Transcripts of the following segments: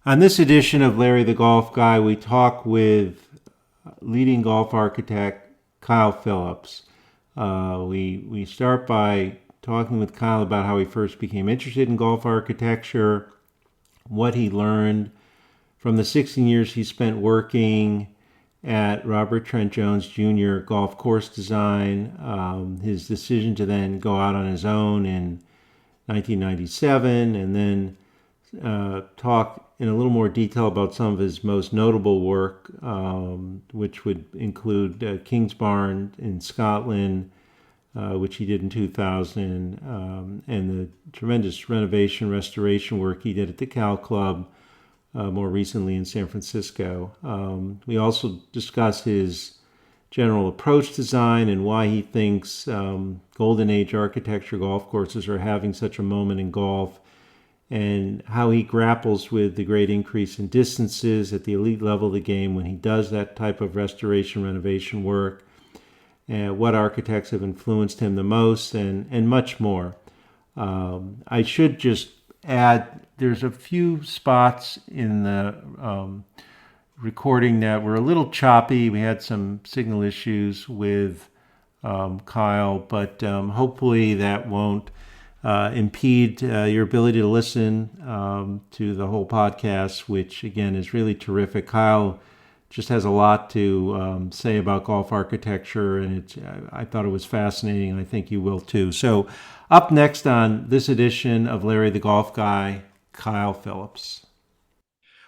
On this edition of Larry the Golf Guy, we talk with leading golf architect Kyle Phillips. We start by talking with Kyle about how he first became interested in golf architecture, what he learned from the 16 years he spent working at Robert Trent Jones Jr. golf course design, his decision to then go out on his own in 1997, and then talk in a little more detail about some of his most notable work, which would include Kingsbarns in Scotland, which he did in 2000, and the tremendous renovation restoration work he did at the Cal Club more recently in San Francisco. We also discuss his general approach design and why he thinks golden age architecture golf courses are having such a moment in golf, and how he grapples with the great increase in distances at the elite level of the game when he does that type of restoration renovation work, and what architects have influenced him the most, and much more. I should just add there's a few spots in the recording that were a little choppy. We had some signal issues with Kyle, but hopefully that won't impede your ability to listen to the whole podcast, which again is really terrific. Kyle just has a lot to say about golf architecture, and I thought it was fascinating, and I think you will too. So, up next on this edition of Larry the Golf Guy, Kyle Phillips.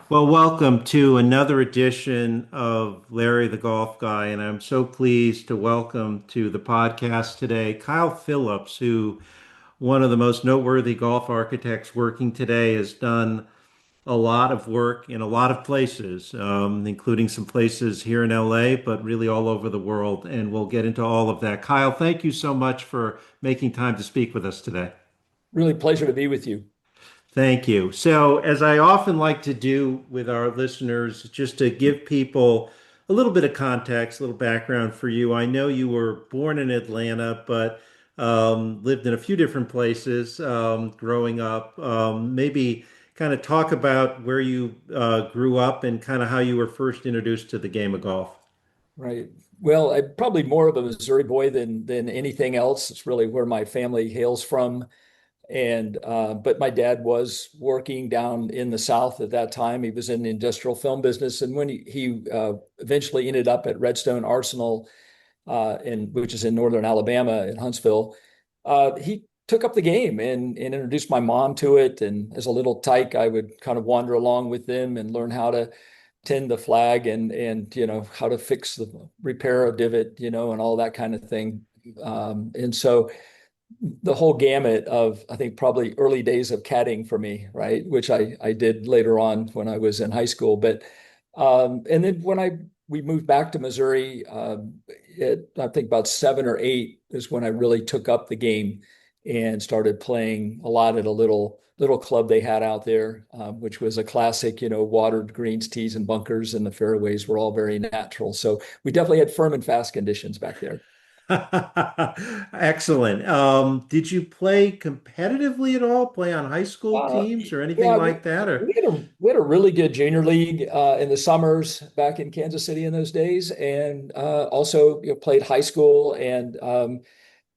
Well, welcome to another edition of Larry the Golf Guy, and I'm so pleased to welcome to the podcast today Kyle Phillips, who one of the most noteworthy golf architects working today, has done a lot of work in a lot of places, including some places here in LA, but really all over the world. And we'll get into all of that. Kyle, thank you so much for making time to speak with us today. Really pleasure to be with you. Thank you. So, as I often like to do with our listeners, just to give people a little bit of context, a little background for you. I know you were born in Atlanta, but lived in a few different places growing up. Maybe kind of talk about where you grew up and kind of how you were first introduced to the game of golf. Right. Well, I'm probably more of a Missouri boy than anything else. It's really where my family hails from. And but my dad was working down in the South at that time. He was in the industrial film business, and when he eventually ended up at Redstone Arsenal, which is in northern Alabama in Huntsville, he took up the game and introduced my mom to it. And as a little tyke, I would kind of wander along with them and learn how to tend the flag and how to fix the repair a divot, and all that kind of thing. And so the whole gamut of, I think, probably early days of caddying for me, right, which I did later on when I was in high school. But and then when we moved back to Missouri, I think about 7 or 8 is when I really took up the game and started playing a lot at a little club they had out there, which was a classic, watered greens, tees, and bunkers, and the fairways were all very natural. So we definitely had firm and fast conditions back there. Excellent. Did you play competitively at all? Play on high school Uh, teams or anything yeah, like that? Or we had a really good junior league in the summers back in Kansas City in those days, and also played high school, and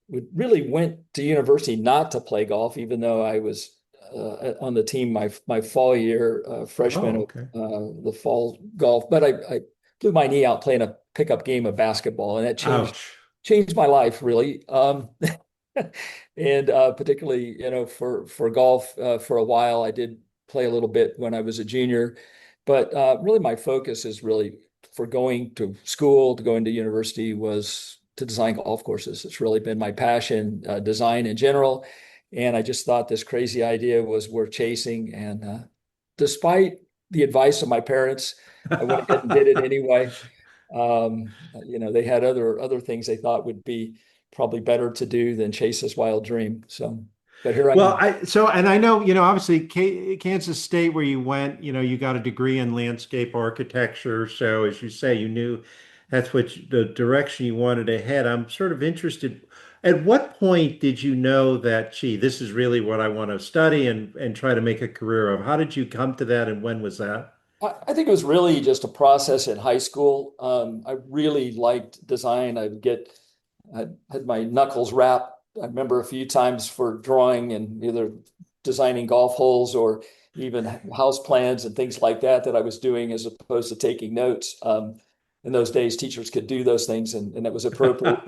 we really went to university not to play golf, even though I was on the team my fall year, freshman oh, of okay. the fall golf. But I blew my knee out playing a pickup game of basketball, and that Ouch. changed my life really. And particularly, for golf, for a while, I did play a little bit when I was a junior, but really my focus is really for going to school, to going to university, was to design golf courses. It's really been my passion, design in general. And I just thought this crazy idea was worth chasing. And despite the advice of my parents, I went ahead and did it anyway. They had other things they thought would be probably better to do than chase this wild dream. So, but here I Well, am. and I know, obviously Kansas State where you went, you got a degree in landscape architecture. So as you say, you knew that's the direction you wanted to head. I'm sort of interested. At what point did you know that, gee, this is really what I want to study and try to make a career of? How did you come to that, and when was that? I think it was really just a process in high school. I really liked design. I had my knuckles wrapped. I remember a few times for drawing and either designing golf holes or even house plans and things like that that I was doing as opposed to taking notes. In those days, teachers could do those things and it was appropriate.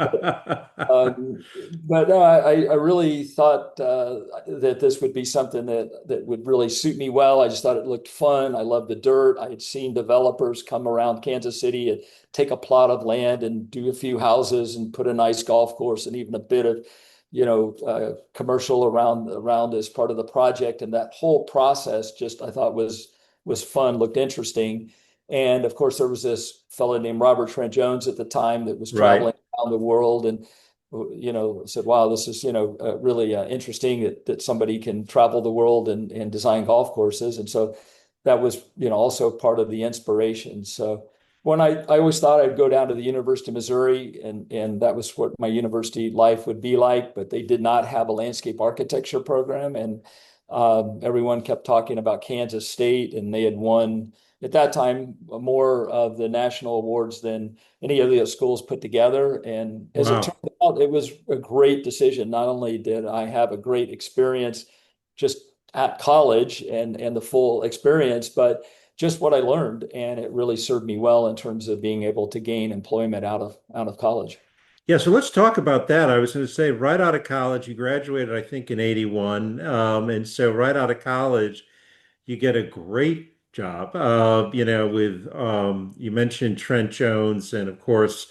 Um, but no, I really thought that this would be something that would really suit me well. I just thought it looked fun. I loved the dirt. I had seen developers come around Kansas City and take a plot of land and do a few houses and put a nice golf course and even a bit of, commercial around as part of the project. And that whole process just I thought was fun, looked interesting. And of course, there was this fellow named Robert Trent Jones at the time that was Right. traveling around the world and said, wow, this is, really interesting that somebody can travel the world and design golf courses. And so that was, also part of the inspiration. So I always thought I'd go down to the University of Missouri and that was what my university life would be like, but they did not have a landscape architecture program. And everyone kept talking about Kansas State and they had won at that time more of the national awards than any of the schools put together. And as it turned Wow. out, it was a great decision. Not only did I have a great experience just at college and the full experience, but just what I learned, and it really served me well in terms of being able to gain employment out of college. Yeah, so let's talk about that. I was going to say, right out of college, you graduated, I think, in 81. And so right out of college, you get a great job, with, you mentioned Trent Jones, and of course,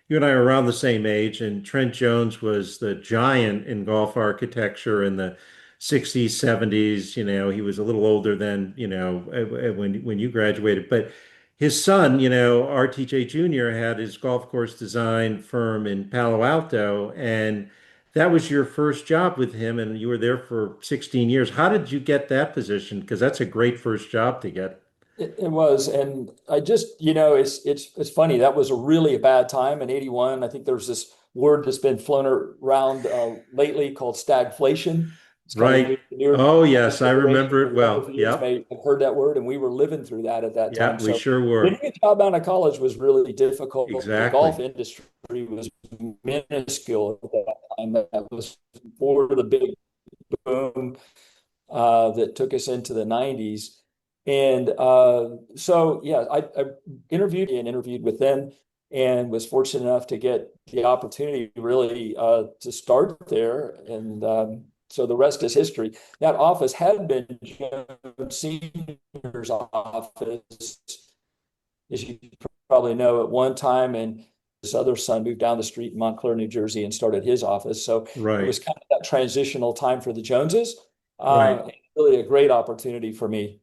you and I are around the same age, and Trent Jones was the giant in golf architecture in the 60s, 70s. He was a little older than, when you graduated, but his son, RTJ Jr., had his golf course design firm in Palo Alto, and that was your first job with him, and you were there for 16 years. How did you get that position? Because that's a great first job to get. It was, and I just, it's funny. That was a really a bad time in '81. I think there's this word that's been flown around lately called stagflation. It's kind of Right. new Oh, new yes, I generation remember of it younger well. viewers Yep. may have heard that word, and we were living through that at that time. Yep, we So sure getting were. a job out of college was really difficult. The Exactly. golf industry was minuscule at that time. That was before the big boom that took us into the '90s. And yeah, I interviewed with them and was fortunate enough to get the opportunity really to start there. And so the rest is history. That office had been Jones Senior's office, as you probably know, at one time. And his other son moved down the street in Montclair, New Jersey, and started his office. So it was Right. kind of that transitional time for the Joneses. Right. Really a great opportunity for me.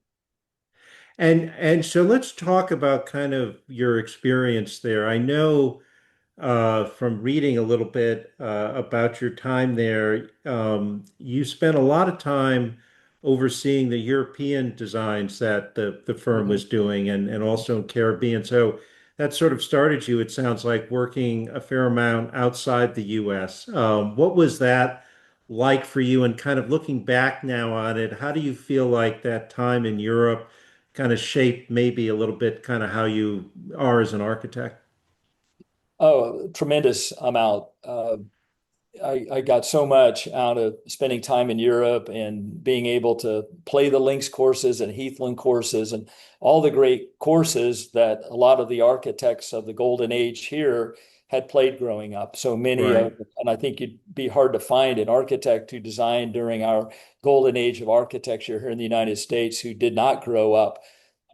And so let's talk about kind of your experience there. I know from reading a little bit about your time there, you spent a lot of time overseeing the European designs that the firm Mhm. was doing and also in Caribbean. So that sort of started you, it sounds like, working a fair amount outside the US. What was that like for you? And kind of looking back now on it, how do you feel like that time in Europe kind of shaped maybe a little bit kind of how you are as an architect? Oh, tremendous amount. I got so much out of spending time in Europe and being able to play the links courses and Heathland courses and all the great courses that a lot of the architects of the golden age here had played growing up. So many Right. of, and I think you'd be hard to find an architect who designed during our golden age of architecture here in the United States who did not grow up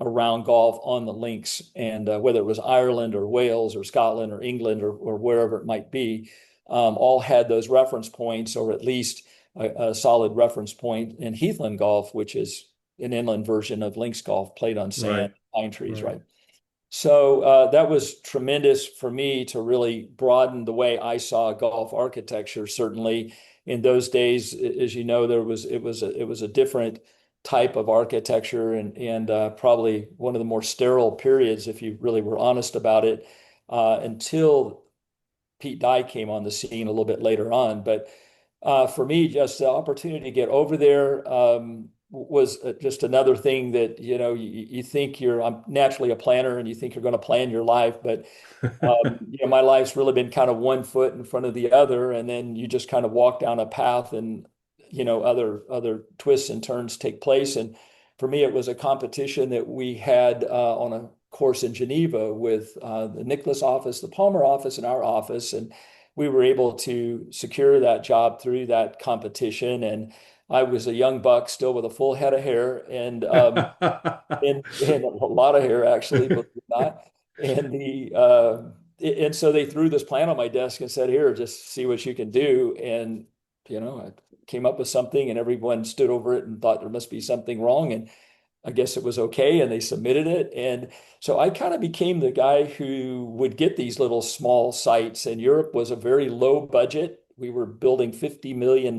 around golf on the links. And whether it was Ireland or Wales or Scotland or England or wherever it might be, all had those reference points, or at least a solid reference point in Heathland golf, which is an inland version of links golf played on sand, Right. pine trees, Right. right? So that was tremendous for me to really broaden the way I saw golf architecture. Certainly, in those days, as you know, it was a different type of architecture and probably one of the more sterile periods, if you really were honest about it, until Pete Dye came on the scene a little bit later on. But for me, just the opportunity to get over there was just another thing that, you think I'm naturally a planner and you think you're going to plan your life, but my life's really been kind of one foot in front of the other, and then you just kind of walk down a path, and other twists and turns take place. And for me, it was a competition that we had on a course in Geneva with the Nicholas office, the Palmer office, and our office, and we were able to secure that job through that competition. And I was a young buck still with a full head of hair, and a lot of hair actually, believe it or not. And and so they threw this plan on my desk and said, "Here, just see what you can do." And I came up with something, and everyone stood over it and thought there must be something wrong. And I guess it was okay, and they submitted it. And so I kind of became the guy who would get these little small sites. And Europe was a very low budget. We were building $50 million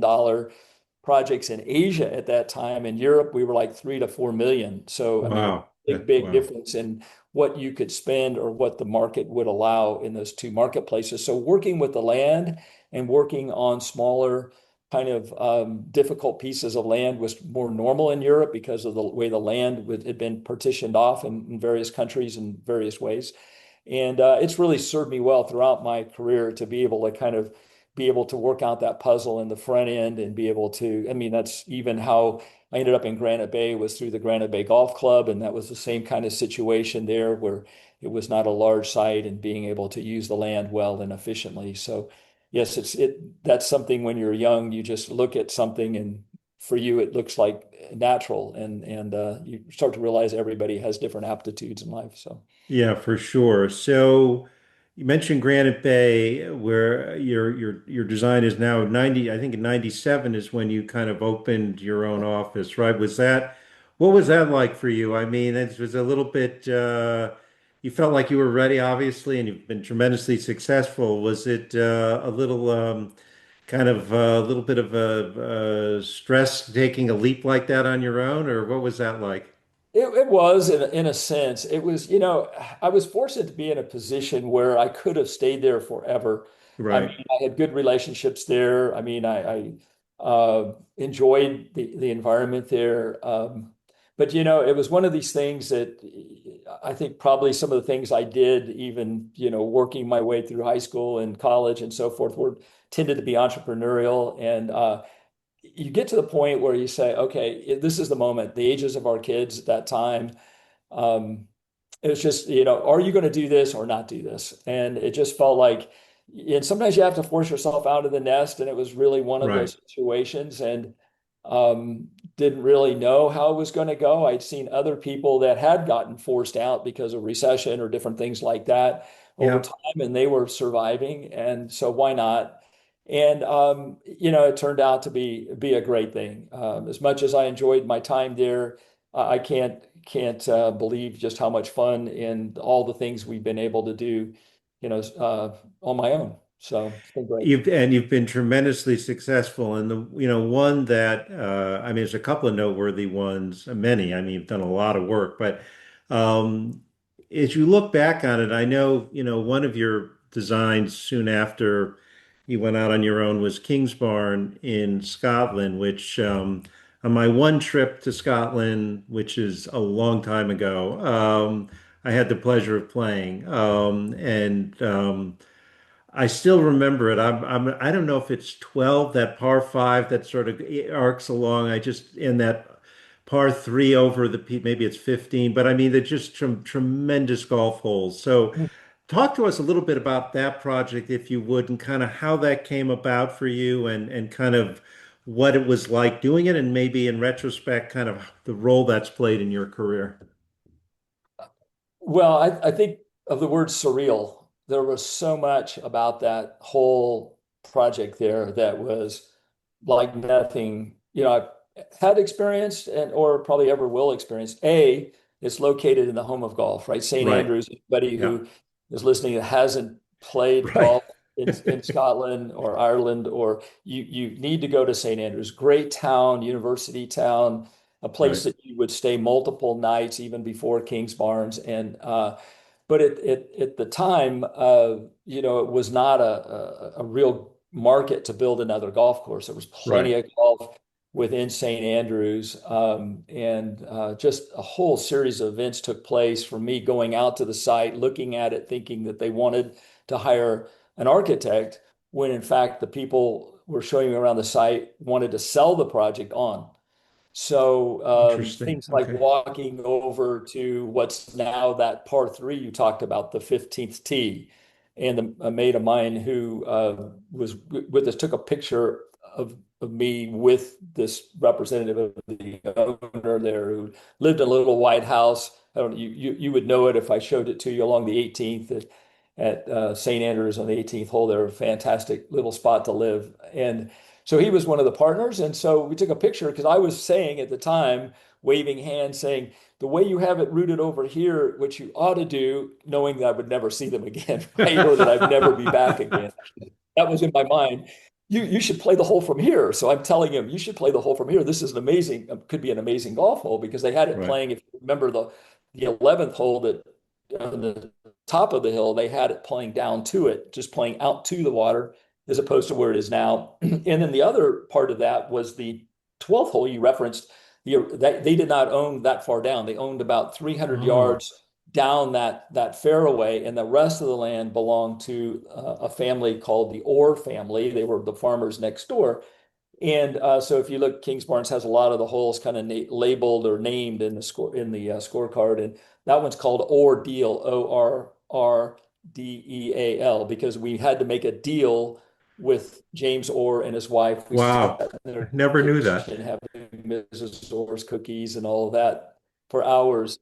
projects in Asia at that time. In Europe, we were like 3 to 4 million. So, I mean, Wow. big Wow. difference in what you could spend or what the market would allow in those two marketplaces. So, working with the land and working on smaller, kind of difficult pieces of land was more normal in Europe because of the way the land had been partitioned off in various countries in various ways. And it's really served me well throughout my career to be able to kind of be able to work out that puzzle in the front end and be able to, I mean, that's even how I ended up in Granite Bay was through the Granite Bay Golf Club. And that was the same kind of situation there where it was not a large site and being able to use the land well and efficiently. So yes, that's something when you're young, you just look at something and for you, it looks like natural and you start to realize everybody has different aptitudes in life. So. Yeah, for sure. So you mentioned Granite Bay, where your design is now 90, I think in 97 is when you kind of opened your own office, right? What was that like for you? I mean, it was a little bit, you felt like you were ready, obviously, and you've been tremendously successful. Was it a little kind of a little bit of a stress taking a leap like that on your own, or what was that like? It was in a sense. It was, I was fortunate to be in a position where I could have stayed there forever. I Right. mean, I had good relationships there. I mean, I enjoyed the environment there. But it was one of these things that I think probably some of the things I did, even, working my way through high school and college and so forth, were tended to be entrepreneurial. And you get to the point where you say, okay, this is the moment, the ages of our kids at that time. Um, it was just, are you going to do this or not do this? And it just felt like, and sometimes you have to force yourself out of the nest. And it was really one of Right. those situations. And didn't really know how it was going to go. I'd seen other people that had gotten forced out because of recession or different things like that over Yeah. time, and they were surviving. And so why not? And it turned out to be a great thing. As much as I enjoyed my time there, I can't believe just how much fun and all the things we've been able to do, on my own. So it's been great. You've been tremendously successful, and one that I mean, there's a couple of noteworthy ones, many. I mean, you've done a lot of work, but um, as you look back on it, I know one of your designs soon after you went out on your own was Kingsbarn in Scotland, which on my one trip to Scotland, which is a long time ago, I had the pleasure of playing, and I still remember it. I don't know if it's 12, that par five that sort of arcs along. I just in that par three over the maybe it's 15, but I mean they're just tremendous golf holes. So talk to us a little bit about that project, if you would, and kind of how that came about for you and kind of what it was like doing it, and maybe in retrospect, kind of the role that's played in your career. Well, I think of the word surreal. There was so much about that whole project there that was like nothing, I've had experienced and or probably ever will experience. It's located in the home of golf, right? St. Right. Andrews, anybody Yeah. who is listening that hasn't played Right. golf in Scotland or Ireland, or you need to go to St. Andrews. Great town, university town, a place Right. that you would stay multiple nights even before Kingsbarns. And But at the time, it was not a real market to build another golf course. There was Right. plenty of golf within St. Andrews, and just a whole series of events took place from me going out to the site, looking at it, thinking that they wanted to hire an architect, when in fact the people were showing me around the site wanted to sell the project on. So Interesting. things like Okay. walking over to what's now that par three you talked about, the 15th tee, and a mate of mine who was with us took a picture of me with this representative of the owner there who lived in a little white house. I don't you would know it if I showed it to you along the 18th at St. Andrews on the 18th hole. They're a fantastic little spot to live. And so he was one of the partners. And so we took a picture because I was saying at the time, waving hands, saying, the way you have it rooted over here, what you ought to do, knowing that I would never see them again, right? Or that I'd never be back again. That was in my mind. You should play the hole from here. So I'm telling him, you should play the hole from here. This is an amazing, could be an amazing golf hole, because they had it Right. playing. If you remember the 11th hole, that on the top of the hill, they had it playing down to it, just playing out to the water, as opposed to where it is now. And then the other part of that was the 12th hole you referenced. They did not own that far down. They owned about 300 Oh, yards down that fairway, and the rest of the land belonged to a family called the Orr family. They were the farmers next door. And so if you look, Kingsbarns has a lot of the holes kind of labeled or named in the scorecard, and that one's called Ordeal, Orrdeal, because we had to make a deal with James Orr and his wife. We sat wow. in I their never knew that. kitchen having Mrs. Orr's cookies and all of that for hours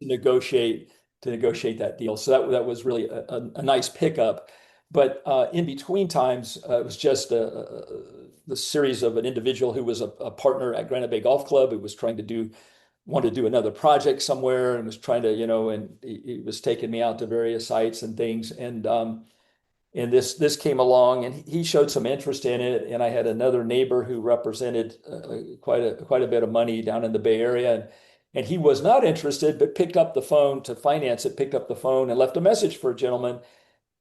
to negotiate that deal. So that was really a nice pickup. But in between times, it was just the series of an individual who was a partner at Granite Bay Golf Club, who was trying to wanted to do another project somewhere, and was trying to, and he was taking me out to various sites and things. And this came along, and he showed some interest in it. And I had another neighbor who represented quite a bit of money down in the Bay Area, and he was not interested, but picked up the phone to finance it. Picked up the phone and left a message for a gentleman,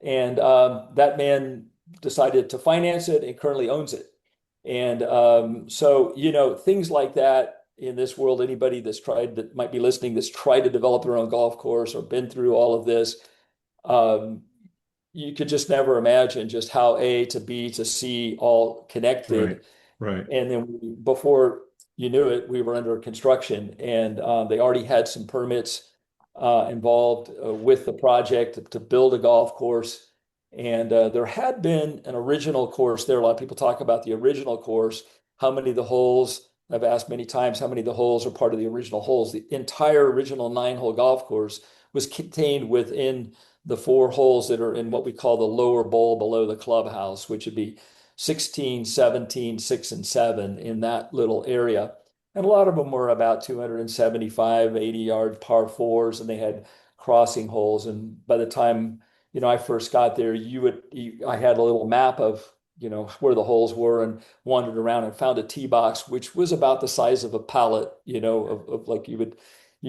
and that man decided to finance it and currently owns it. And so, things like that in this world. Anybody that might be listening that's tried to develop their own golf course or been through all of this. Um, you could just never imagine just how A to B to C all Right. connected. Right. And then before you knew it, we were under construction, and they already had some permits involved with the project to build a golf course. And there had been an original course there. A lot of people talk about the original course. How many of the holes? I've asked many times how many of the holes are part of the original holes. The entire original 9-hole golf course was contained within the 4 holes that are in what we call the lower bowl below the clubhouse, which would be 16, 17, 6, and 7 in that little area. And a lot of them were about 275, 80-yard par fours, and they had crossing holes. And by the time, I first got there, I had a little map of, where the holes were, and wandered around and found a tee box, which was about the size of a pallet, of like you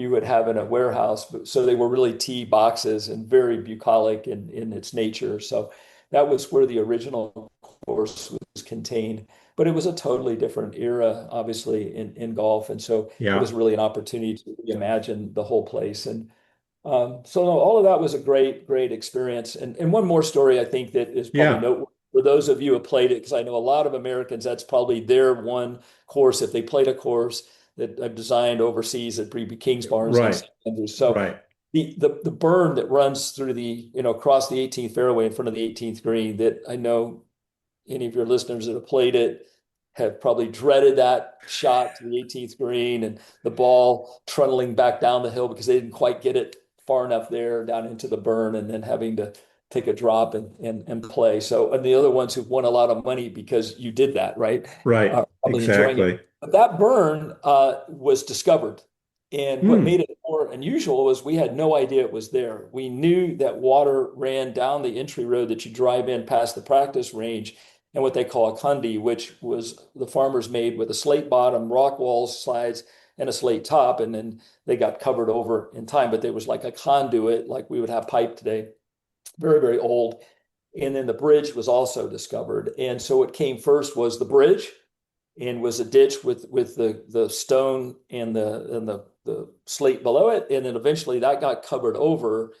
would have in a warehouse. So they were really tee boxes and very bucolic in its nature. So that was where the original course was contained. But it was a totally different era, obviously, in golf. And so it Yeah. was really an opportunity to reimagine the whole place. And so no, all of that was a great, great experience. And one more story I think that is probably Yeah. noteworthy for those of you who played it, because I know a lot of Americans, that's probably their one course. If they played a course that I've designed overseas at Kingsbarns on Right. St. Andrews. So Right. the burn that runs through across the 18th fairway in front of the 18th green, that I know any of your listeners that have played it have probably dreaded that shot to the 18th green and the ball trundling back down the hill because they didn't quite get it far enough there down into the burn, and then having to take a drop and play. So, and the other ones who've won a lot of money because you did that, right? Right. Are probably enjoying it. Exactly. But that burn was discovered. And what Hmm. made it more unusual was we had no idea it was there. We knew that water ran down the entry road that you drive in past the practice range, and what they call a cundy, which was the farmers made with a slate bottom, rock walls, sides, and a slate top, and then they got covered over in time. But there was like a conduit, like we would have pipe today, very, very old. And then the bridge was also discovered. And so what came first was the bridge, and was a ditch with the stone and the slate below it. And then eventually that got covered over.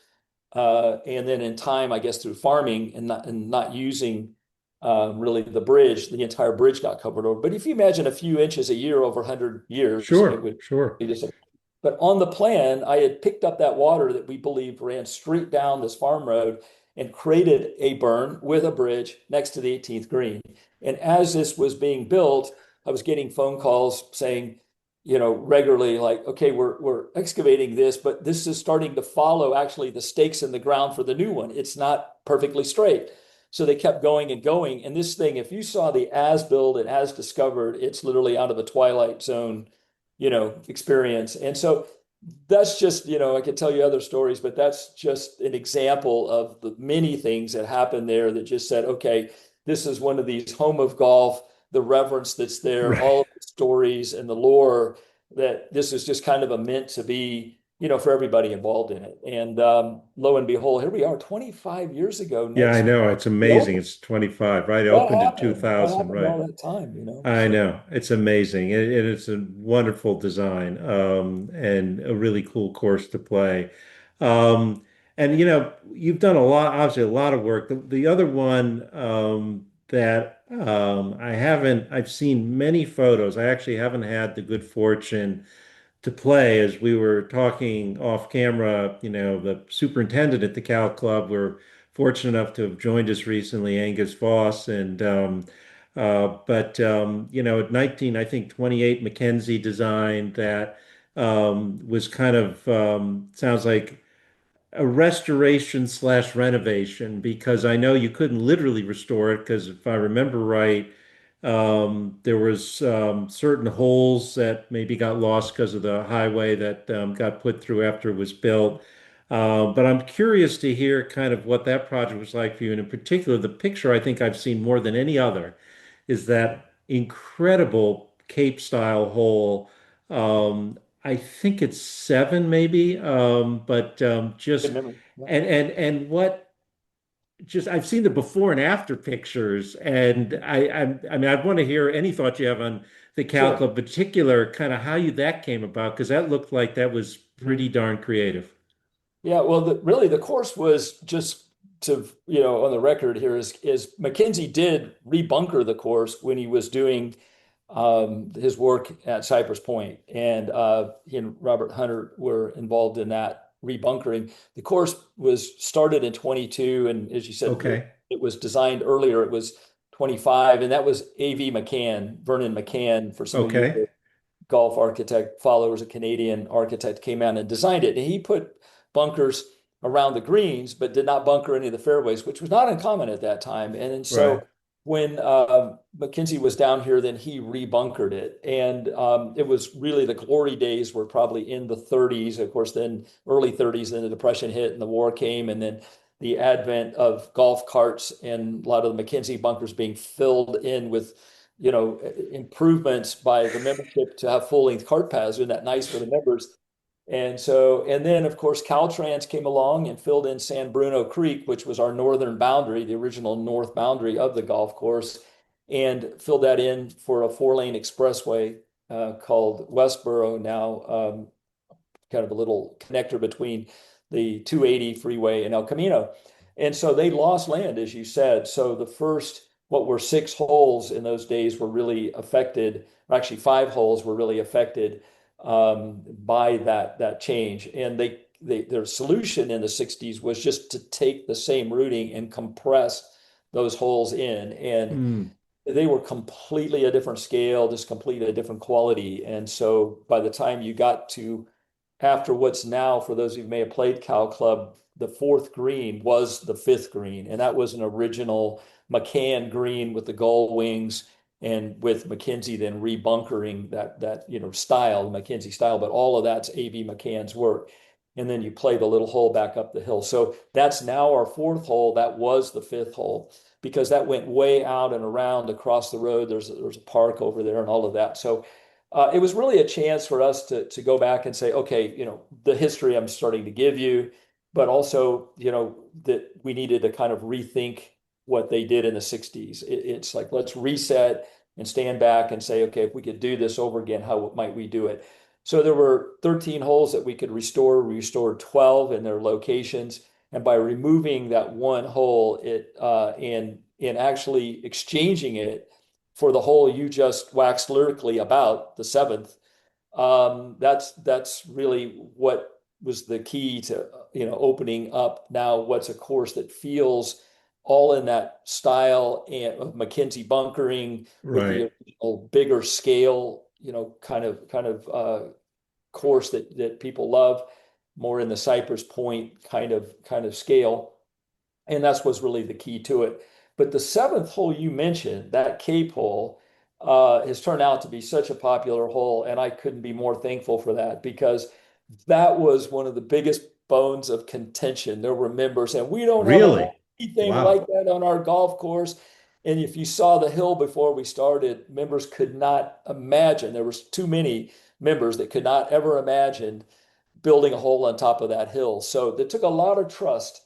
And then in time, I guess through farming and not using really the bridge, the entire bridge got covered over. But if you imagine a few inches a year over 100 years, it Sure, would sure. be just. But on the plan, I had picked up that water that we believed ran straight down this farm road and created a burn with a bridge next to the 18th green. And as this was being built, I was getting phone calls saying, regularly, like, okay, we're excavating this, but this is starting to follow actually the stakes in the ground for the new one. It's not perfectly straight. So they kept going and going. And this thing, if you saw the as built and as discovered, it's literally out of a Twilight Zone, experience. And so that's just, I could tell you other stories, but that's just an example of the many things that happened there that just said, okay, this is one of these home of golf, the reverence that's there, Right. all of the stories and the lore, that this is just kind of a meant to be, for everybody involved in it. And lo and behold, here we are 25 years ago Yeah, I next. know. It's amazing. It's 25, right? It What opened in happened? What 2000, happened right? all that time? I So know. It's amazing. It's a wonderful design, and a really cool course to play. And you've done a lot, obviously a lot of work. The other one that I've seen many photos. I actually haven't had the good fortune to play. As we were talking off camera, the superintendent at the Cal Club, we're fortunate enough to have joined us recently, Angus Voss, and at 19, I think 28, Mackenzie designed that was kind of sounds like a restoration slash renovation, because I know you couldn't literally restore it, because if I remember right, there was certain holes that maybe got lost because of the highway that got put through after it was built. But I'm curious to hear kind of what that project was like for you, and in particular, the picture I think I've seen more than any other is that incredible Cape style hole. I think it's seven, maybe, but good just memory. Yeah. and what just I've seen the before and after pictures, and I mean I want to hear any thoughts you have on the Cal Sure. Club, particular kind of how you that came about, because that looked like that was pretty Mhm. darn creative. Yeah, well, really, the course was just to, on the record here is Mackenzie did rebunker the course when he was doing his work at Cypress Point, and he and Robert Hunter were involved in that rebunkering. The course was started in 22, and as you said, Okay, it was designed earlier. It was 25, and that was A.V. McCann, Vernon McCann, for some of you okay, golf architect followers, a Canadian architect, came out and designed it. And he put bunkers around the greens, but did not bunker any of the fairways, which was not uncommon at that time. And then right. so when Mackenzie was down here, then he rebunkered it. And it was really the glory days were probably in the 30s. Of course, then early 30s, then the Depression hit and the war came. And then the advent of golf carts and a lot of the Mackenzie bunkers being filled in with improvements by the membership to have full length cart paths. Isn't that nice for the members? And then of course Caltrans came along and filled in San Bruno Creek, which was our northern boundary, the original north boundary of the golf course, and filled that in for a 4-lane expressway called Westboro now, kind of a little connector between the 280 freeway and El Camino. And so they lost land, as you said. So the first, what were 6 holes in those days, were really affected, or actually 5 holes were really affected by that change. And their solution in the 60s was just to take the same routing and compress those holes in. And Hmm. they were completely a different scale, just completely a different quality. And so by the time you got to after what's now, for those who may have played Cal Club, the fourth green was the fifth green, and that was an original McCann green with the gull wings, and with Mackenzie then rebunkering that style, the Mackenzie style. But all of that's A.V. McCann's work. And then you play the little hole back up the hill. So that's now our fourth hole. That was the fifth hole because that went way out and around across the road. There's a park over there and all of that. So it was really a chance for us to go back and say, okay, the history I'm starting to give you, but also, that we needed to kind of rethink what they did in the 60s. It's like, let's reset and stand back and say, okay, if we could do this over again, how might we do it? So there were 13 holes that we could restore. We restored 12 in their locations. And by removing that one hole, and actually exchanging it for the hole you just waxed lyrically about, the seventh, that's really what was the key to opening up now what's a course that feels all in that style and of Mackenzie bunkering with the Right. original bigger scale, kind of course that people love, more in the Cypress Point kind of scale. And that's what's really the key to it. But the seventh hole you mentioned, that Cape hole, has turned out to be such a popular hole, and I couldn't be more thankful for that because that was one of the biggest bones of contention. There were members, and we don't have a Really? hole anything Wow. like that on our golf course. And if you saw the hill before we started, members could not imagine. There was too many members that could not ever imagine building a hole on top of that hill. So it took a lot of trust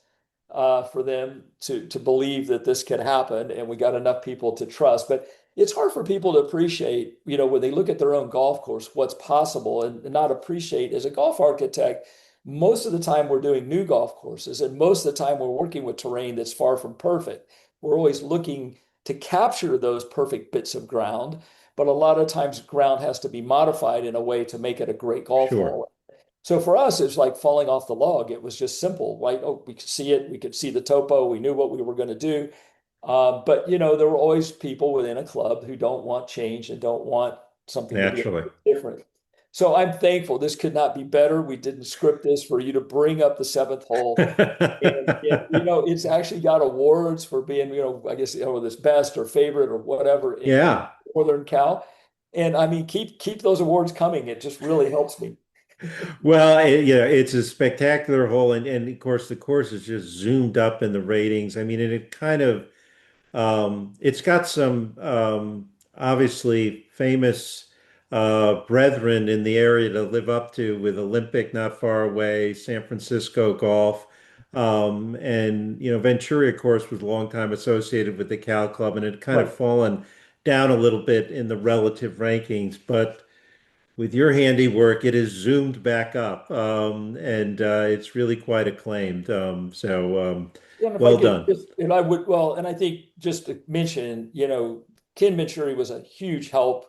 for them to believe that this could happen, and we got enough people to trust. But it's hard for people to appreciate, when they look at their own golf course, what's possible, and not appreciate as a golf architect. Most of the time, we're doing new golf courses, and most of the time, we're working with terrain that's far from perfect. We're always looking to capture those perfect bits of ground, but a lot of times, ground has to be modified in a way to make it a great golf Sure. hole. So for us, it's like falling off the log. It was just simple, right? Oh, we could see it. We could see the topo. We knew what we were going to do. But there were always people within a club who don't want change and don't want something to be a Naturally. bit different. So I'm thankful. This could not be better. We didn't script this for you to bring up the seventh hole. And it's actually got awards for being, I guess, this best or favorite or whatever in Yeah. Northern Cal. And I mean, keep those awards coming. It just really helps me. Well, it's a spectacular hole, and of course the course is just zoomed up in the ratings. I mean, and it kind of it's got some obviously famous brethren in the area to live up to with Olympic not far away, San Francisco Golf. And Venturi, of course, was a long time associated with the Cal Club and had kind of Right. fallen down a little bit in the relative rankings. But with your handiwork, it is zoomed back up, and it's really quite acclaimed. And if I Well could done. just, and I would, well, and I think just to mention, Ken Venturi was a huge help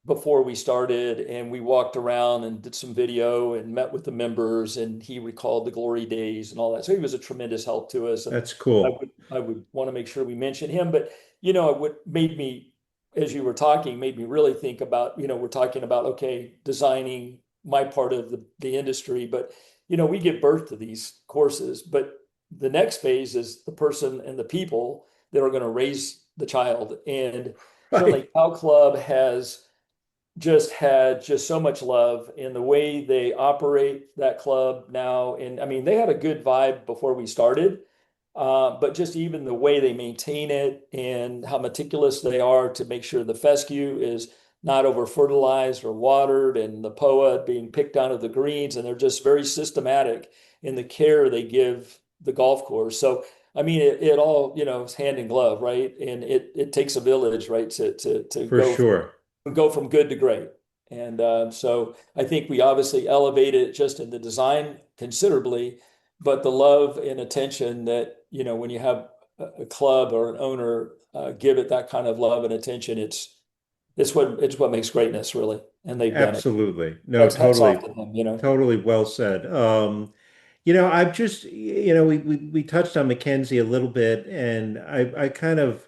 before we started, and we walked around and did some video and met with the members, and he recalled the glory days and all that. So he was a tremendous help to us, and That's I cool. would I would want to make sure we mention him. But what made me, as you were talking, made me really think about, we're talking about, okay, designing my part of the industry, but we give birth to these courses, but the next phase is the person and the people that are going to raise the child. And certainly Right. Cal Club has just had just so much love in the way they operate that club now. And I mean, they had a good vibe before we started, but just even the way they maintain it and how meticulous they are to make sure the fescue is not over fertilized or watered and the POA being picked out of the greens. And they're just very systematic in the care they give the golf course. So, I mean, it all, is hand in glove, right? And it takes a village, right, to For sure. go from good to great. And so I think we obviously elevated it just in the design considerably, but the love and attention that, when you have a club or an owner give it that kind of love and attention, it's what makes greatness really. And they've done it. Absolutely. No, That's hats totally, off to them. totally well said. I've just, we touched on Mackenzie a little bit, and I kind of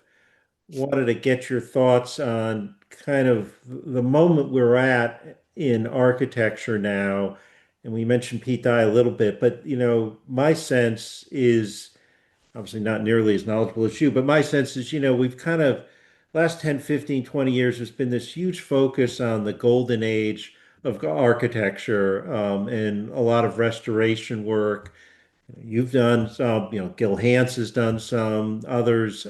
wanted to get your thoughts on kind of the moment we're at in architecture now. And we mentioned Pete Dye a little bit, but my sense is obviously not nearly as knowledgeable as you, but my sense is, we've kind of last 10, 15, 20 years, there's been this huge focus on the golden age of architecture, and a lot of restoration work. You've done some, Gil Hans has done some, others.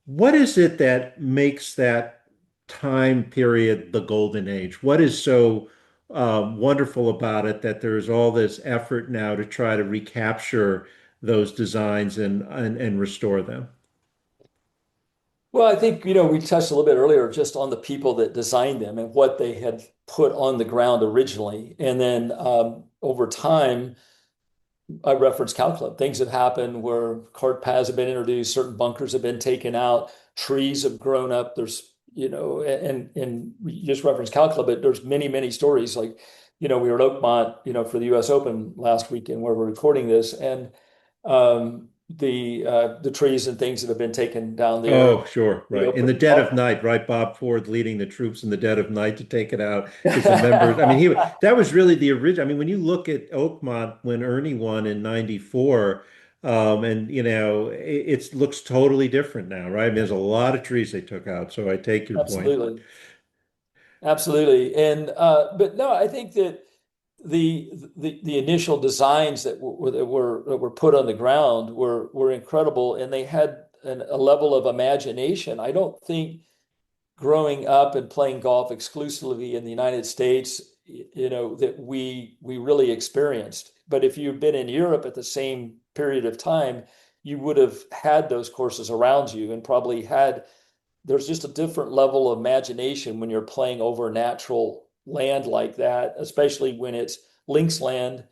What is it that makes that time period the golden age? What is so wonderful about it that there's all this effort now to try to recapture those designs and restore them? Well, I think, we touched a little bit earlier just on the people that designed them and what they had put on the ground originally. And then over time, I referenced Cow Club. Things have happened where cart paths have been introduced, certain bunkers have been taken out, trees have grown up. There's, and you just referenced Cow Club, but there's many, many stories. Like, we were at Oakmont, for the U.S. Open last weekend where we're recording this, and the trees and things that have been taken down there and Oh, sure, right. In the reopened. dead of night, right? Bob Ford leading the troops in the dead of night to take it out because the members, I mean, that was really the original. I mean, when you look at Oakmont when Ernie won in '94, and it looks totally different now, right? I mean, there's a lot of trees they took out, so I take your point. Absolutely. Absolutely. And but no, I think that the initial designs that were put on the ground were incredible, and they had a level of imagination. I don't think growing up and playing golf exclusively in the United States, that we really experienced. But if you've been in Europe at the same period of time, you would have had those courses around you and probably had there's just a different level of imagination when you're playing over natural land like that, especially when it's links land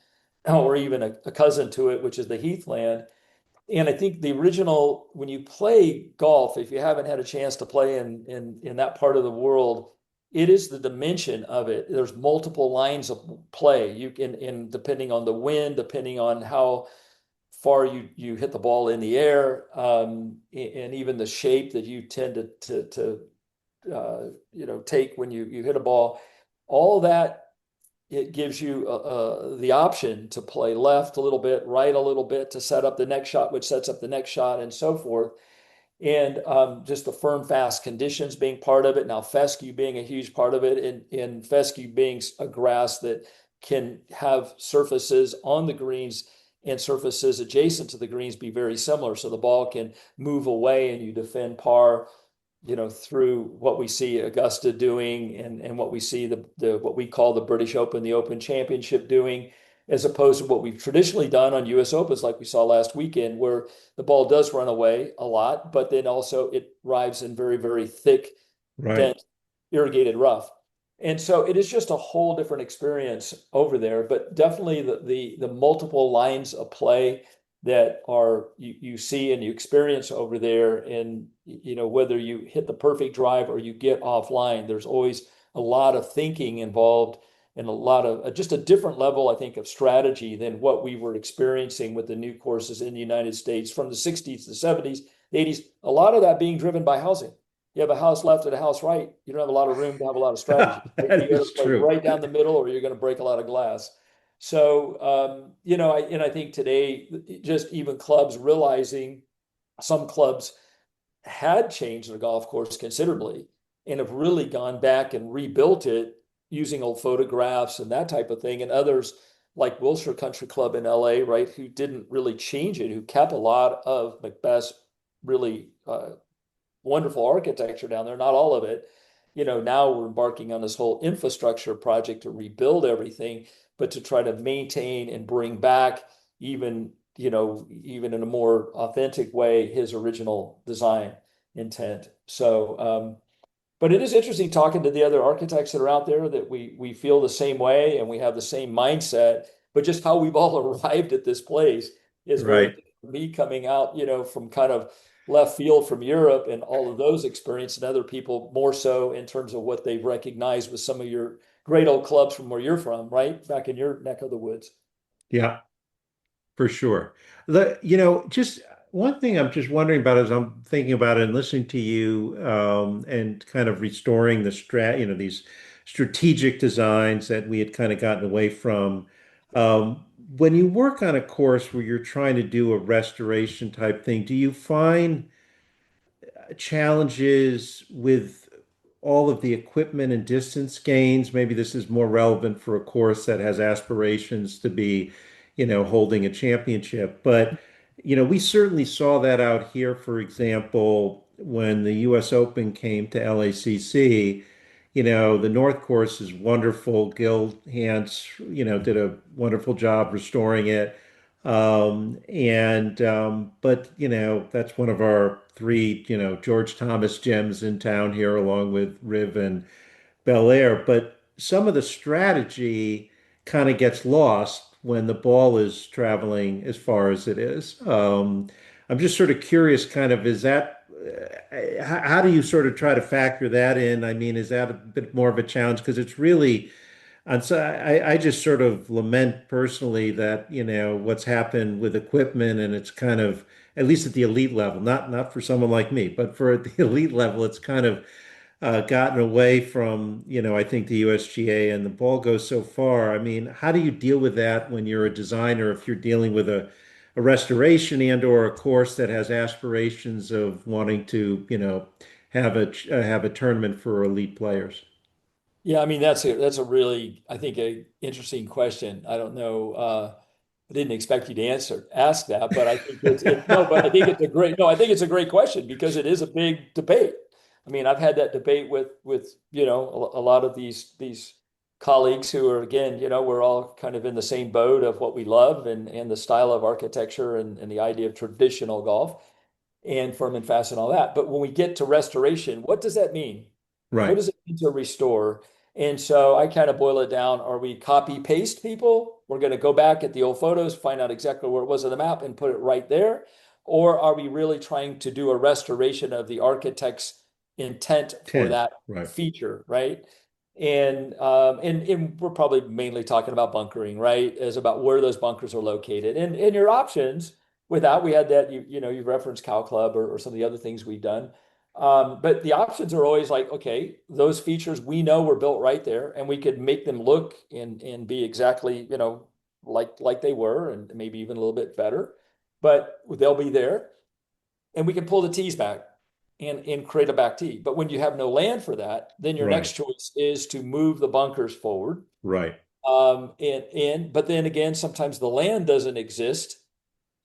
or even a cousin to it, which is the heathland. And I think the original, when you play golf, if you haven't had a chance to play in that part of the world, it is the dimension of it. There's multiple lines of play. You can, and depending on the wind, depending on how far you hit the ball in the air, and even the shape that you tend to take when you hit a ball, all that it gives you the option to play left a little bit, right a little bit to set up the next shot, which sets up the next shot, and so forth. And just the firm, fast conditions being part of it. Now, fescue being a huge part of it, and fescue being a grass that can have surfaces on the greens and surfaces adjacent to the greens be very similar. So the ball can move away and you defend par, through what we see Augusta doing and what we see the what we call the British Open, the Open Championship doing, as opposed to what we've traditionally done on US Opens, like we saw last weekend, where the ball does run away a lot, but then also it arrives in very, very thick, Right. dense, irrigated rough. And so it is just a whole different experience over there, but definitely the multiple lines of play that are you see and you experience over there, and whether you hit the perfect drive or you get offline, there's always a lot of thinking involved and a lot of just a different level, I think, of strategy than what we were experiencing with the new courses in the United States from the 60s, the 70s, the 80s. A lot of that being driven by housing. You have a house left and a house right, you don't have a lot of room to have a lot of strategy. Right? You That got to is play true. right down the middle, or you're going to break a lot of glass. So, I think today, just even clubs realizing some clubs had changed their golf course considerably and have really gone back and rebuilt it using old photographs and that type of thing. And others, like Wilshire Country Club in LA, right, who didn't really change it, who kept a lot of Macbeth's really wonderful architecture down there, not all of it. Now we're embarking on this whole infrastructure project to rebuild everything, but to try to maintain and bring back even in a more authentic way, his original design intent. So, but it is interesting talking to the other architects that are out there that we feel the same way and we have the same mindset, but just how we've all arrived at this place is very Right. different. Me coming out, from kind of left field from Europe and all of those experience, and other people more so in terms of what they've recognized with some of your great old clubs from where you're from, right? Back in your neck of the woods. Yeah. For sure. Just one thing I'm just wondering about as I'm thinking about it and listening to you, and kind of restoring these strategic designs that we had kind of gotten away from. When you work on a course where you're trying to do a restoration type thing, do you find challenges with all of the equipment and distance gains? Maybe this is more relevant for a course that has aspirations to be, holding a championship. But, we certainly saw that out here, for example, when the U.S. Open came to LACC, the North Course is wonderful. Gil Hanse, did a wonderful job restoring it. But that's one of our three, George Thomas gems in town here, along with Riv and Bel Air. But some of the strategy kind of gets lost when the ball is traveling as far as it is. I'm just sort of curious, kind of, is that how do you sort of try to factor that in? I mean, is that a bit more of a challenge? Because it's really, and so I just sort of lament personally that, what's happened with equipment and it's kind of, at least at the elite level, not for someone like me, but for at the elite level, it's kind of gotten away from, I think the USGA and the ball goes so far. I mean, how do you deal with that when you're a designer, if you're dealing with a restoration and or a course that has aspirations of wanting to, have a tournament for elite players? Yeah, I mean that's a really I think a interesting question. I don't know. I didn't expect you to ask that, but I think it's no, but I think it's a great no, I think it's a great question because it is a big debate. I mean, I've had that debate with a lot of these colleagues who are again, we're all kind of in the same boat of what we love and the style of architecture and the idea of traditional golf and firm and fast and all that. But when we get to restoration, what does that mean? What Right. does it mean to restore? And so I kind of boil it down. Are we copy paste people? We're going to go back at the old photos, find out exactly where it was on the map and put it right there. Or are we really trying to do a restoration of the architect's intent for 10. that Right. feature, right? And we're probably mainly talking about bunkering, right? As about where those bunkers are located. And your options with that, we had that you referenced Cow Club or some of the other things we've done. But the options are always like, okay, those features we know were built right there, and we could make them look and be exactly, like they were, and maybe even a little bit better. But they'll be there, and we can pull the tees back and create a back tee. But when you have no land for that, then your Right. next choice is to move the bunkers forward. Right. But then again, sometimes the land doesn't exist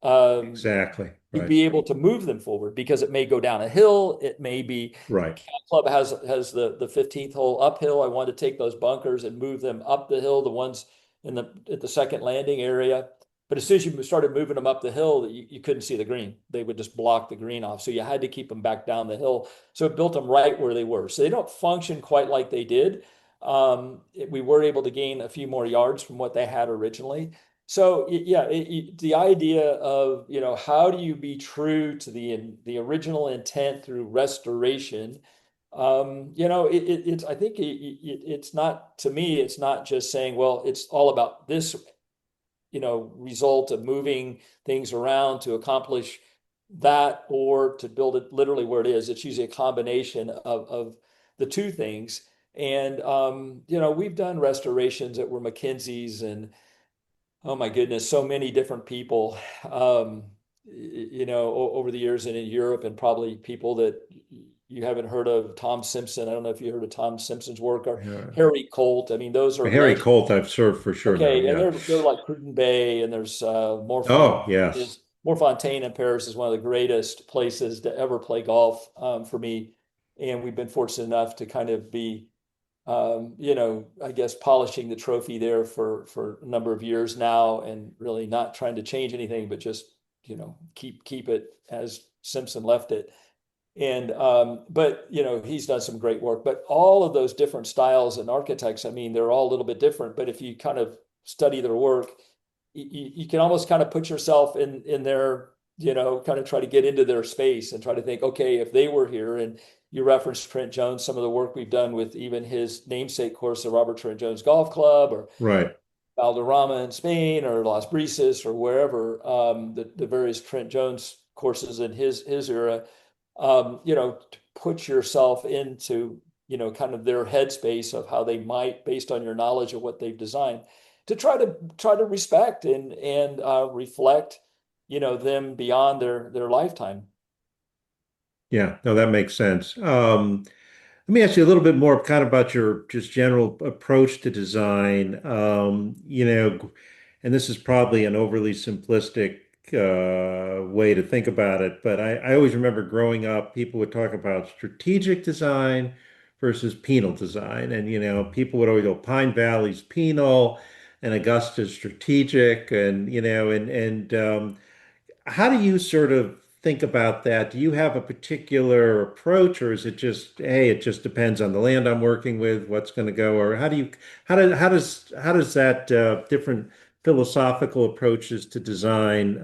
um, Exactly. to Right. be able to move them forward because it may go down a hill. It may be Right. Cat Club has the 15th hole uphill. I wanted to take those bunkers and move them up the hill, the ones in the at the second landing area. But as soon as you started moving them up the hill, you couldn't see the green. They would just block the green off. So you had to keep them back down the hill. So it built them right where they were. So they don't function quite like they did. We were able to gain a few more yards from what they had originally. So yeah, the idea of how do you be true to the original intent through restoration? It's I think it's not to me. It's not just saying, well, it's all about this result of moving things around to accomplish that or to build it literally where it is. It's usually a combination of the two things. And we've done restorations that were McKinsey's and oh my goodness, so many different people, over the years and in Europe, and probably people that you haven't heard of. Tom Simpson. I don't know if you heard of Tom Simpson's work or Yeah. Harry Colt. I mean, those are Harry legends. Colt, I've served for sure now. Okay, and Yeah. they're like Cruden Bay, and there's Oh, yes. Morfontaine in Paris is one of the greatest places to ever play golf for me, and we've been fortunate enough to kind of be I guess polishing the trophy there for a number of years now, and really not trying to change anything, but just keep it as Simpson left it. And but he's done some great work. But all of those different styles and architects, I mean, they're all a little bit different. But if you kind of study their work, you can almost kind of put yourself in their, kind of try to get into their space and try to think, okay, if they were here, and you referenced Trent Jones, some of the work we've done with even his namesake course, the Robert Trent Jones Golf Club, or Right. Valderrama in Spain, or Las Brisas, or wherever, the various Trent Jones courses in his era, to put yourself into, kind of their headspace of how they might, based on your knowledge of what they've designed, to try to respect and reflect, them beyond their lifetime. Yeah. No, that makes sense. Let me ask you a little bit more kind of about your just general approach to design. And this is probably an overly simplistic way to think about it, but I always remember growing up, people would talk about strategic design versus penal design. And, people would always go Pine Valley's penal and Augusta's strategic. And, how do you sort of think about that? Do you have a particular approach, or is it just, hey, it just depends on the land I'm working with, what's going to go, or how does that different philosophical approaches to design,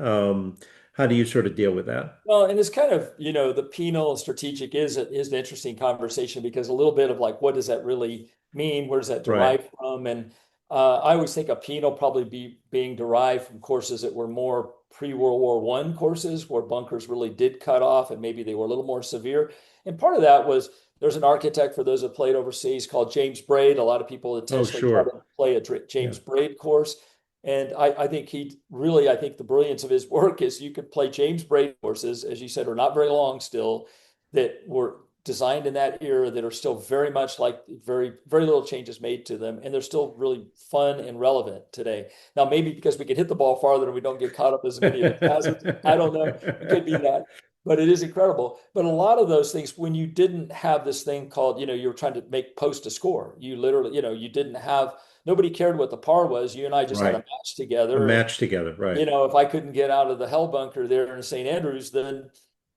how do you sort of deal with that? Well, and it's kind of, the penal and strategic is an interesting conversation because a little bit of like, what does that really mean? Where does that Right. derive from? And I always think a penal probably be being derived from courses that were more pre-World War One courses where bunkers really did cut off and maybe they were a little more severe. And part of that was there's an architect for those that played overseas called James Braid. A lot of people Oh, intentionally try sure. to play a Yeah. James Braid course. And I think I think the brilliance of his work is you could play James Braid courses, as you said, are not very long still, that were designed in that era that are still very much like very little changes made to them. And they're still really fun and relevant today. Now, maybe because we can hit the ball farther and we don't get caught up as many of the hazards. I don't know. It could be that. But it is incredible. But a lot of those things, when you didn't have this thing called, you were trying to make post a score, you literally, you didn't have nobody cared what the par was. You and I just had a Right. match A together. And, match together. Right. if I couldn't get out of the hell bunker there in St. Andrews, then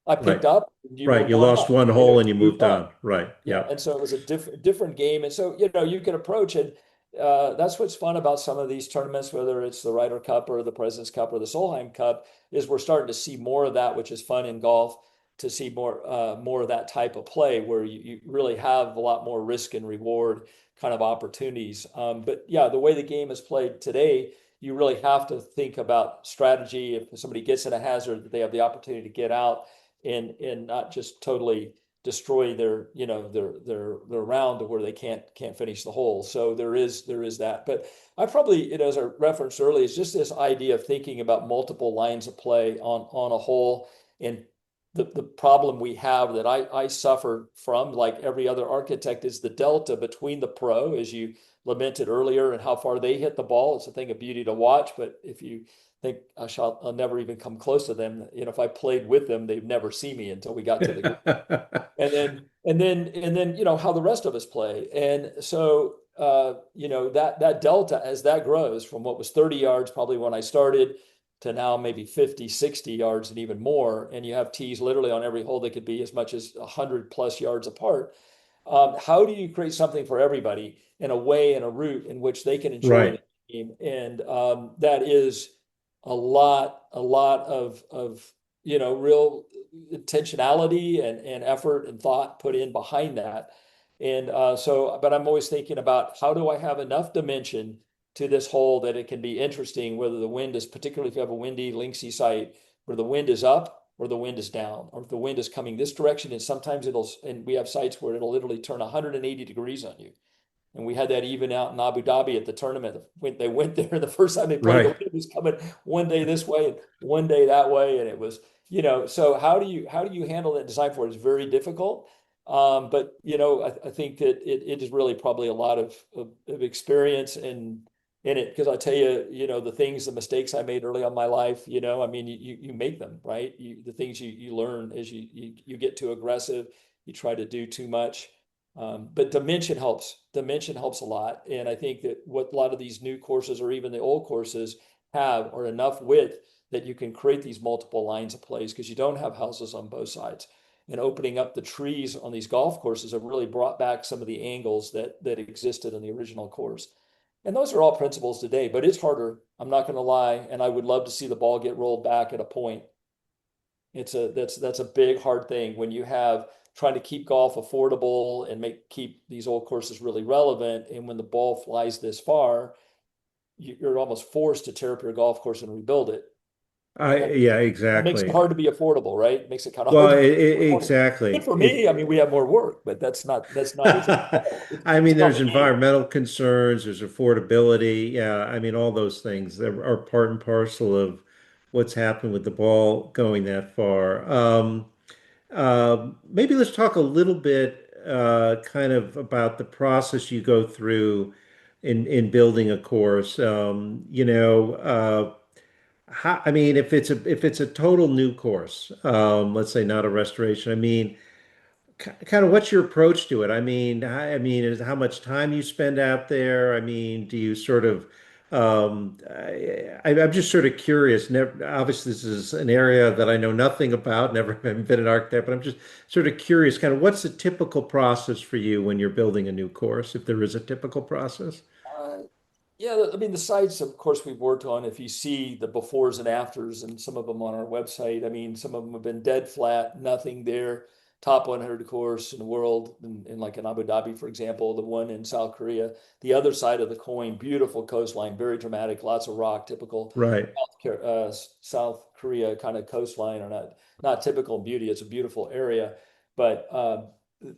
I Right. picked up and you Right. moved You on lost up. one hole and You you moved moved on. on. Right. Yeah. Yeah. And so it was a different game. And so, you could approach it. That's what's fun about some of these tournaments, whether it's the Ryder Cup or the President's Cup or the Solheim Cup, is we're starting to see more of that, which is fun in golf, to see more of that type of play where you really have a lot more risk and reward kind of opportunities. But yeah, the way the game is played today, you really have to think about strategy. If somebody gets in a hazard, that they have the opportunity to get out and not just totally destroy their round to where they can't finish the hole. So there is that. But I probably, as I referenced earlier, is just this idea of thinking about multiple lines of play on a hole. And the problem we have that I suffer from, like every other architect, is the delta between the pro, as you lamented earlier, and how far they hit the ball. It's a thing of beauty to watch. But if you think I'll never even come close to them, if I played with them, they'd never see me until we got to the and then how the rest of us play. And so that delta, as that grows from what was 30 yards probably when I started to now maybe 50, 60 yards and even more, and you have tees literally on every hole that could be as much as 100 plus yards apart. How do you create something for everybody in a way and a route in which they can enjoy Right. the game? And that is a lot of real intentionality and effort and thought put in behind that. And but I'm always thinking about how do I have enough dimension to this hole that it can be interesting, whether the wind is, particularly if you have a windy, linksy site, where the wind is up or the wind is down, or if the wind is coming this direction. And sometimes and we have sites where it'll literally turn 180 degrees on you. And we had that even out in Abu Dhabi at the tournament. When they went there, the first time they played, the Right. wind was coming one day this way and one day that way, and it was, So how do you handle that design for it is very difficult. But I think that it is really probably a lot of experience in it, because I tell you, the mistakes I made early on in my life, I mean, you make them, right? The things you learn as you get too aggressive, you try to do too much. But dimension helps. Dimension helps a lot. And I think that what a lot of these new courses or even the old courses have are enough width that you can create these multiple lines of plays because you don't have houses on both sides. And opening up the trees on these golf courses have really brought back some of the angles that existed in the original course. And those are all principles today, but it's harder. I'm not going to lie. And I would love to see the ball get rolled back at a point. That's a big hard thing when you have trying to keep golf affordable and keep these old courses really relevant. And when the ball flies this far, you're almost forced to tear up your golf course and rebuild it. And Yeah, that makes it exactly. hard to be affordable, right? It makes it kind of hard Well, to be affordable. Good exactly. for me. I mean, we have more work, but that's not it's I it's mean, not there's the game. environmental concerns, there's affordability. Yeah, I mean, all those things that are part and parcel of what's happened with the ball going that far. Maybe let's talk a little bit, kind of about the process you go through in building a course. I mean, if it's a total new course, let's say not a restoration. I mean, kind of what's your approach to it? I mean, is how much time you spend out there? I mean, do you sort of, I'm just sort of curious. Never, obviously, this is an area that I know nothing about. Never been an architect, but I'm just sort of curious. Kind of, what's the typical process for you when you're building a new course, if there is a typical process? Uh, yeah, I mean, the sites, of course, we've worked on, if you see the befores and afters and some of them on our website, I mean, some of them have been dead flat, nothing there. Top 100 course in the world, like in Abu Dhabi, for example, the one in South Korea. The other side of the coin, beautiful coastline, very dramatic, lots of rock, typical Right, South Korea kind of coastline, or not typical beauty. It's a beautiful area, but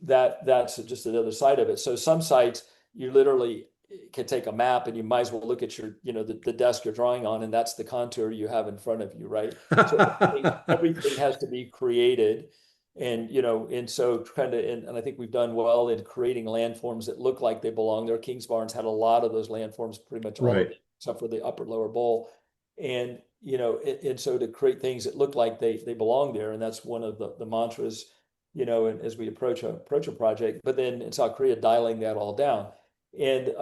that's just the other side of it. So some sites, you literally can take a map and you might as well look at your, the desk you're drawing on, and that's the contour you have in front of you, right? So everything has to be created. And and so kind of, and I think we've done well in creating landforms that look like they belong there. Kingsbarns had a lot of those landforms, pretty much all of right, them, except for the upper lower bowl. And and so to create things that look like they belong there, and that's one of the mantras, and as we approach a project. But then in South Korea, dialing that all down. And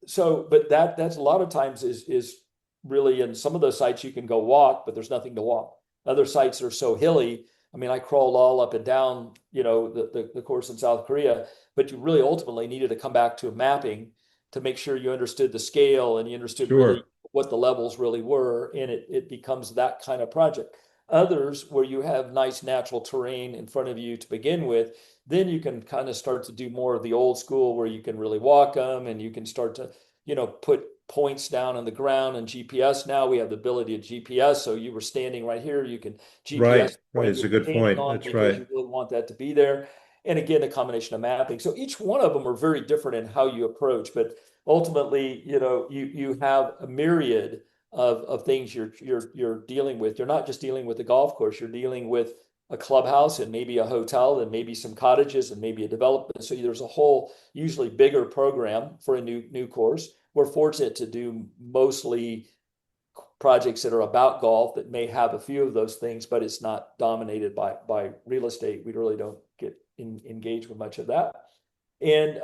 so, but that's a lot of times is really, in some of those sites you can go walk, but there's nothing to walk. Other sites are so hilly. I mean, I crawled all up and down, the course in South Korea, but you really ultimately needed to come back to a mapping to make sure you understood the scale and you understood really sure, what the levels really were, and it becomes that kind of project. Others, where you have nice natural terrain in front of you to begin with, then you can kind of start to do more of the old school where you can really walk them and you can start to, put points down on the ground and GPS. Now we have the ability to GPS. So you were standing right here, you can GPS right, the right. point It's you're a good standing point. on That's because right, you really want that to be there. And again, a combination of mapping. So each one of them are very different in how you approach, but ultimately, you have a myriad of things you're dealing with. You're not just dealing with the golf course, you're dealing with a clubhouse and maybe a hotel and maybe some cottages and maybe a development. So there's a whole usually bigger program for a new course. We're fortunate to do mostly projects that are about golf that may have a few of those things, but it's not dominated by real estate. We really don't get engaged with much of that. And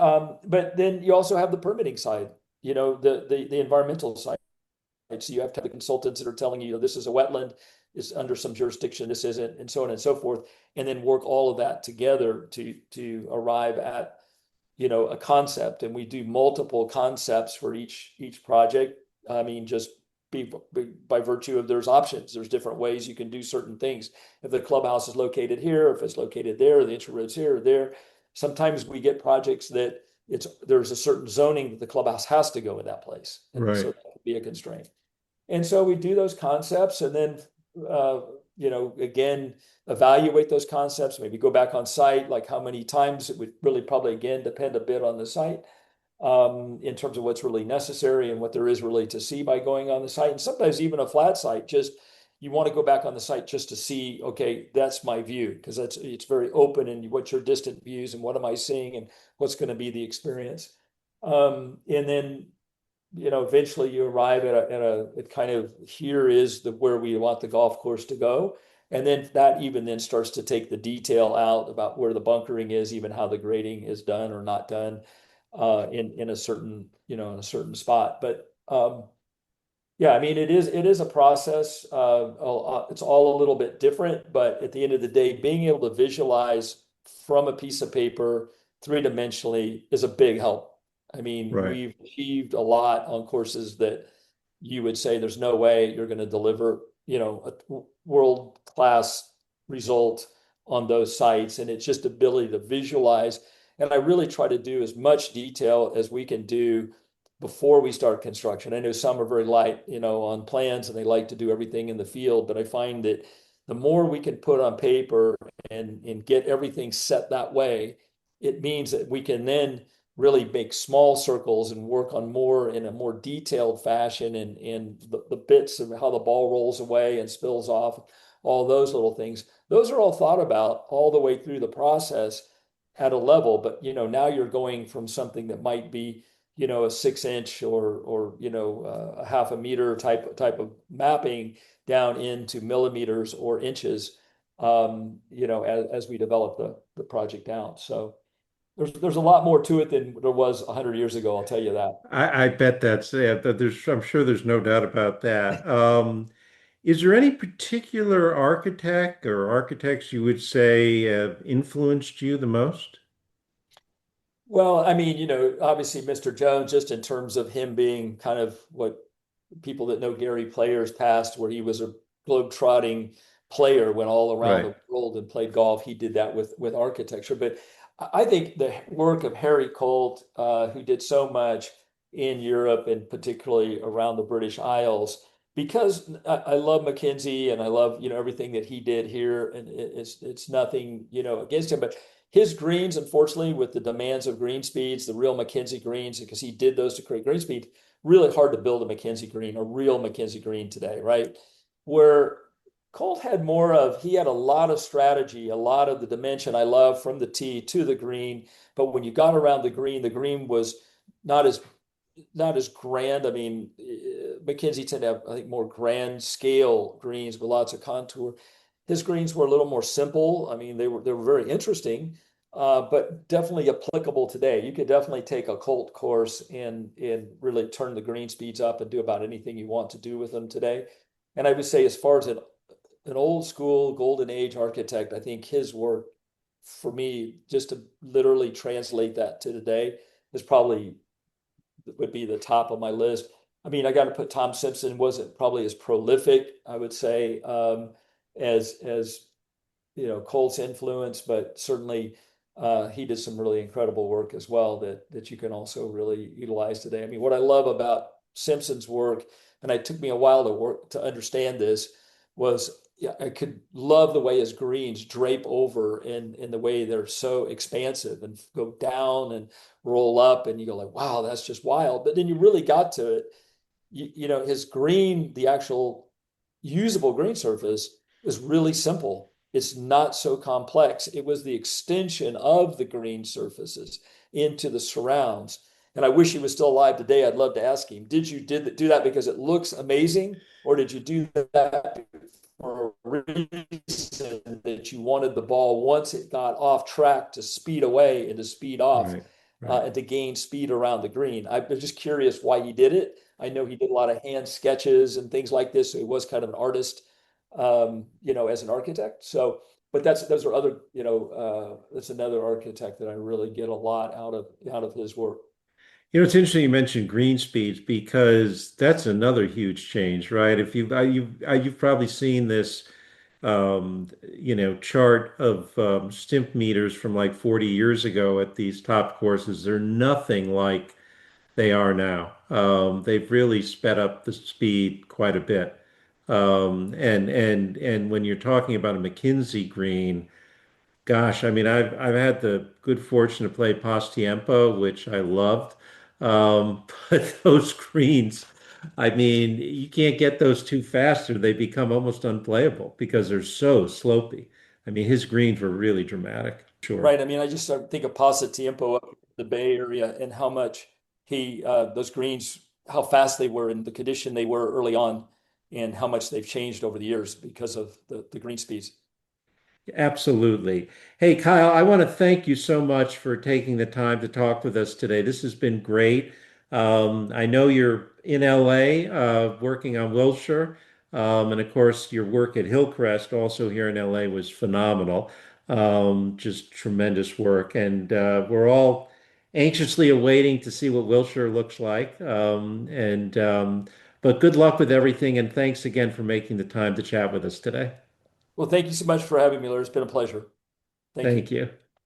but then you also have the permitting side, the environmental side. So you have to have the consultants that are telling you, this is a wetland, is under some jurisdiction, this isn't, and so on and so forth, and then work all of that together to arrive at a concept. And we do multiple concepts for each project. I mean, just by virtue of there's options, there's different ways you can do certain things. If the clubhouse is located here, if it's located there, the entry road's here or there. Sometimes we get projects that there's a certain zoning that the clubhouse has to go in that place, and so right. that could be a constraint. And so we do those concepts and then, again, evaluate those concepts, maybe go back on site, like how many times. It would really probably, again, depend a bit on the site, in terms of what's really necessary and what there is really to see by going on the site. And sometimes even a flat site, just you want to go back on the site just to see, okay, that's my view, because it's very open, and what's your distant views and what am I seeing and what's going to be the experience. And then eventually you arrive at kind of, here is where we want the golf course to go. And then that even then starts to take the detail out about where the bunkering is, even how the grading is done or not done, in a certain, in a certain spot. But yeah, I mean, it is a process. It's all a little bit different, but at the end of the day, being able to visualize from a piece of paper three-dimensionally is a big help. I mean, Right. we've achieved a lot on courses that you would say there's no way you're going to deliver, a world-class result on those sites. And it's just ability to visualize. And I really try to do as much detail as we can do before we start construction. I know some are very light, on plans, and they like to do everything in the field, but I find that the more we can put on paper and get everything set that way, it means that we can then really make small circles and work on more in a more detailed fashion, and the bits of how the ball rolls away and spills off, all those little things. Those are all thought about all the way through the process at a level, but now you're going from something that might be a 6 inch or a half a meter type of mapping down into millimeters or inches, as we develop the project down. So there's a lot more to it than there was 100 years ago. I'll tell you that. I bet that's yeah, I'm sure there's no doubt about that. Is there any particular architect or architects you would say have influenced you the most? Well, I mean, obviously Mr. Jones, just in terms of him being kind of what people that know Gary Player's past, where he was a globe-trotting player, went all around Right. the world and played golf. He did that with architecture. But I think the work of Harry Colt, who did so much in Europe and particularly around the British Isles, because I love Mackenzie and I love, everything that he did here, and it's nothing, against him, but his greens, unfortunately, with the demands of green speeds, the real Mackenzie greens, because he did those to create green speed, really hard to build a Mackenzie green, a real Mackenzie green today, right? Where Colt had more of, he had a lot of strategy, a lot of the dimension I love from the tee to the green. But when you got around the green was not as not as grand. I mean, Mackenzie tended to have, I think, more grand scale greens with lots of contour. His greens were a little more simple. I mean, they were very interesting, but definitely applicable today. You could definitely take a Colt course and really turn the green speeds up and do about anything you want to do with them today. And I would say, as far as an old school golden age architect, I think his work, for me, just to literally translate that to today, is probably would be the top of my list. I mean, I got to put Tom Simpson wasn't probably as prolific, I would say, as Colt's influence, but certainly he did some really incredible work as well that you can also really utilize today. I mean, what I love about Simpson's work, and it took me a while to understand this, was, yeah, I could love the way his greens drape over in the way they're so expansive and go down and roll up, and you go like, wow, that's just wild. But then you really got to it. His green, the actual usable green surface is really simple. It's not so complex. It was the extension of the green surfaces into the surrounds. And I wish he was still alive today. I'd love to ask him, do that because it looks amazing, or did you do that for a reason that you wanted the ball once it got off track to speed away and to speed off, Right. Right. and to gain speed around the green? I'm just curious why he did it. I know he did a lot of hand sketches and things like this, so he was kind of an artist, as an architect. So, but those are other, that's another architect that I really get a lot out of his work. It's interesting you mentioned green speeds because that's another huge change, right? If you've probably seen this, chart of stimp meters from like 40 years ago at these top courses. They're nothing like they are now. They've really sped up the speed quite a bit. And when you're talking about a McKinsey green, gosh, I mean, I've had the good fortune to play Pastiempo, which I loved. But those greens, I mean, you can't get those too fast or they become almost unplayable because they're so slopey. I mean, his greens were really dramatic, sure. Right. I mean, I just think of Pasatiempo up in the Bay Area and how much those greens, how fast they were and the condition they were early on, and how much they've changed over the years because of the green speeds. Absolutely. Hey, Kyle, I want to thank you so much for taking the time to talk with us today. This has been great. I know you're in LA, working on Wilshire. And of course, your work at Hillcrest, also here in LA, was phenomenal. Just tremendous work. And we're all anxiously awaiting to see what Wilshire looks like. But good luck with everything. And thanks again for making the time to chat with us today. Well, thank you so much for having me, Larry. It's been a pleasure. Thank you. Thank you.